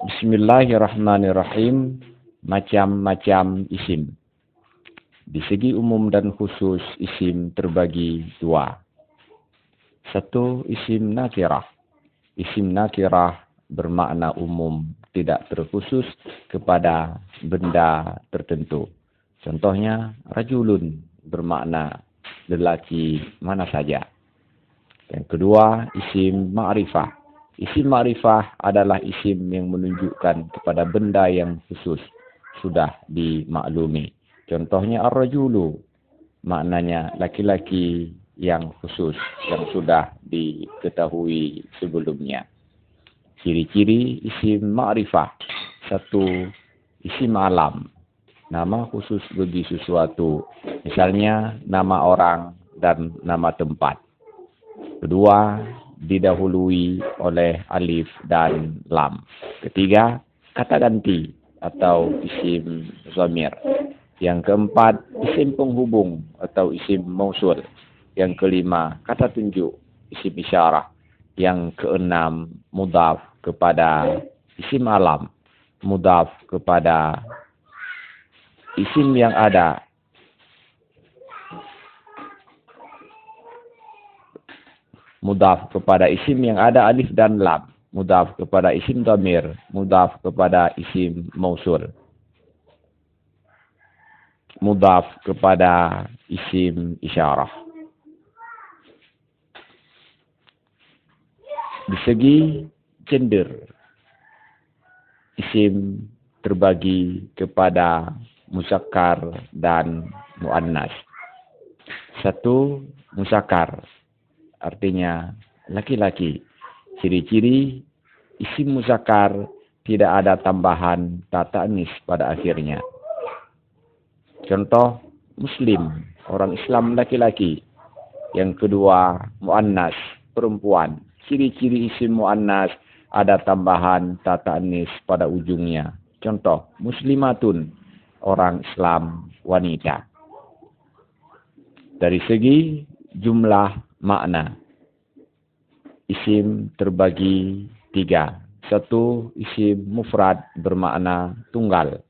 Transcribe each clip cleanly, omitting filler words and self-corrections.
Bismillahirrahmanirrahim. Macam-macam isim. Di segi umum dan khusus, isim terbagi dua. Satu, isim nakirah. Isim nakirah bermakna umum, tidak terkhusus kepada benda tertentu. Contohnya, rajulun bermakna lelaki mana saja. Yang kedua, isim ma'rifah. Isim ma'rifah adalah isim yang menunjukkan kepada benda yang khusus, sudah dimaklumi. Contohnya ar-rajulu, maknanya laki-laki yang khusus, yang sudah diketahui sebelumnya. Ciri-ciri isim ma'rifah. Satu, isim alam, nama khusus bagi sesuatu. Misalnya, nama orang dan nama tempat. Kedua, didahului oleh alif dan lam. Ketiga, kata ganti atau isim dhamir. Yang keempat, isim penghubung atau isim mausul. Yang kelima, kata tunjuk, isim isyarah. Yang keenam, mudhaf kepada isim alam, mudhaf kepada isim yang ada. Mudhaf kepada isim yang ada alif dan lam, mudhaf kepada isim dhamir, mudhaf kepada isim mausul, mudhaf kepada isim isyarah. Di segi gender, isim terbagi kepada muzakkar dan muannas. Satu, muzakkar, artinya laki-laki. Ciri-ciri isim muzakkar tidak ada tambahan ta ta'nis pada akhirnya. Contoh, muslim, orang Islam laki-laki. Yang kedua, muannas, perempuan. Ciri-ciri isim muannas ada tambahan ta ta'nis pada ujungnya. Contoh, muslimatun, orang Islam wanita. Dari segi jumlah makna, isim terbagi tiga. Satu, isim mufrad bermakna tunggal,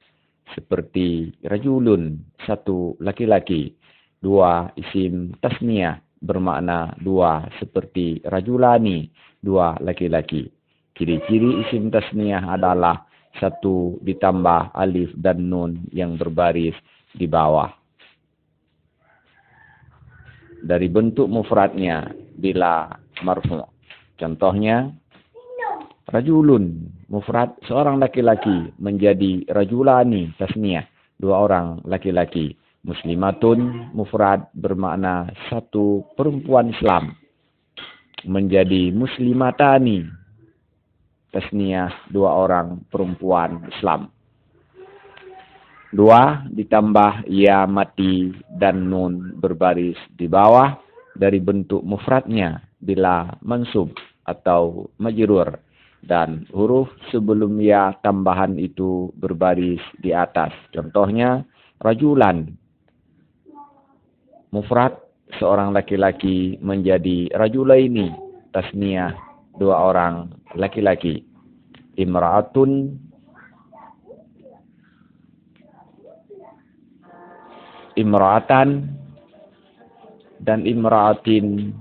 seperti rajulun, satu laki-laki. Dua, isim tasniyah bermakna dua, seperti rajulani, dua laki-laki. Ciri-ciri isim tasniyah adalah satu ditambah alif dan nun yang berbaris di bawah. Dari bentuk mufradnya bila marfu'. Contohnya, rajulun, mufrad seorang laki-laki, menjadi rajulani, tasniyah, dua orang laki-laki. Muslimatun, mufrad bermakna satu perempuan Islam, menjadi muslimatani, tasniyah, dua orang perempuan Islam. Dua, ditambah ya mati dan nun berbaris di bawah dari bentuk mufradnya bila mansub atau majrur, dan huruf sebelum ya tambahan itu berbaris di atas. Contohnya, rajulan, mufrad seorang laki-laki menjadi rajulaini, tasniyah, dua orang laki-laki. Imra'atun, imra'atan, dan imra'atin,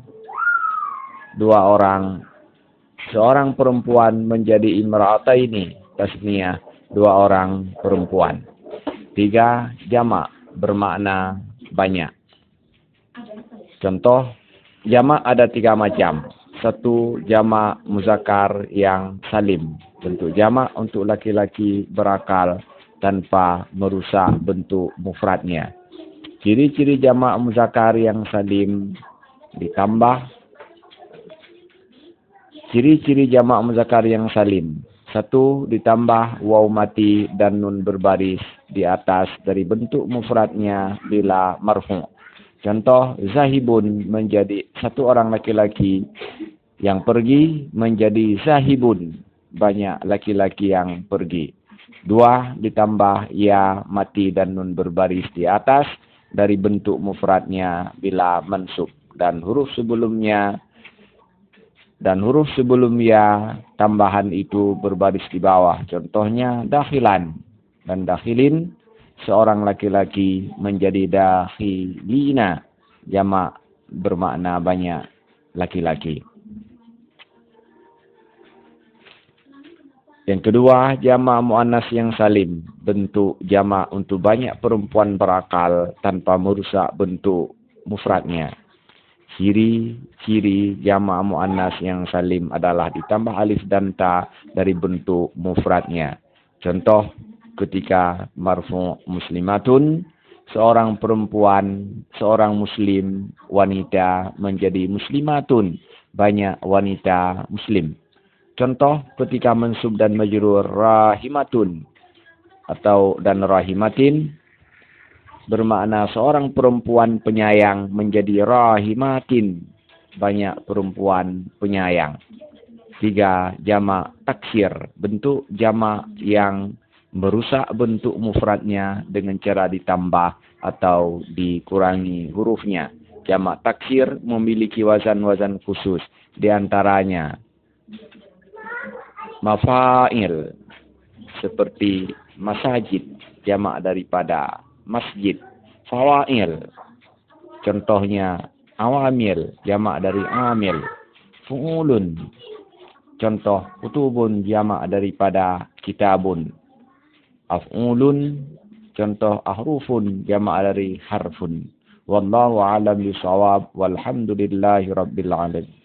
dua orang. Seorang perempuan menjadi imra'ataini, tasniyah, dua orang perempuan. Tiga, jamak bermakna banyak. Contoh, jamak ada tiga macam. Satu, jamak muzakkar yang salim. Bentuk jamak untuk laki-laki berakal tanpa merusak bentuk mufradnya. Ciri-ciri jamak muzakkar yang salim ditambah. Ciri-ciri jamak muzakkar yang salim. Satu, ditambah waw mati dan nun berbaris di atas dari bentuk mufradnya bila marfu'. Contoh, zahibun menjadi satu orang laki-laki yang pergi, menjadi zahibun, banyak laki-laki yang pergi. Dua, ditambah ya mati dan nun berbaris di atas dari bentuk mufradnya bila mansub, dan huruf sebelumnya Dan huruf sebelum ya tambahan itu berbaris di bawah. Contohnya dakhilan dan dakhilin, seorang laki-laki menjadi dakhilina, jamak bermakna banyak laki-laki. Yang kedua, jamak muannas yang salim, bentuk jamak untuk banyak perempuan berakal tanpa merusak bentuk mufradnya. Ciri jamak muannas yang salim adalah ditambah alif dan ta dari bentuk mufradnya. Contoh, ketika marfu' muslimatun, seorang perempuan, seorang muslim, wanita menjadi muslimatun, banyak wanita muslim. Contoh, ketika mansub dan majrur rahimatun atau dan rahimatin, bermakna seorang perempuan penyayang menjadi rahimatin, banyak perempuan penyayang. 3, jamak taksir, bentuk jamak yang merusak bentuk mufradnya dengan cara ditambah atau dikurangi hurufnya. Jamak taksir memiliki wazan-wazan khusus, di antaranya mafail, seperti masajid, jamak daripada masjid. Fawail, contohnya awamil, jamak dari amil. Fu'ulun, contoh kutubun, jamak daripada kitabun. Af'ulun, contoh ahrufun, jamak dari harfun. Wallahu a'lam bishawab, walhamdulillahi rabbil alamin.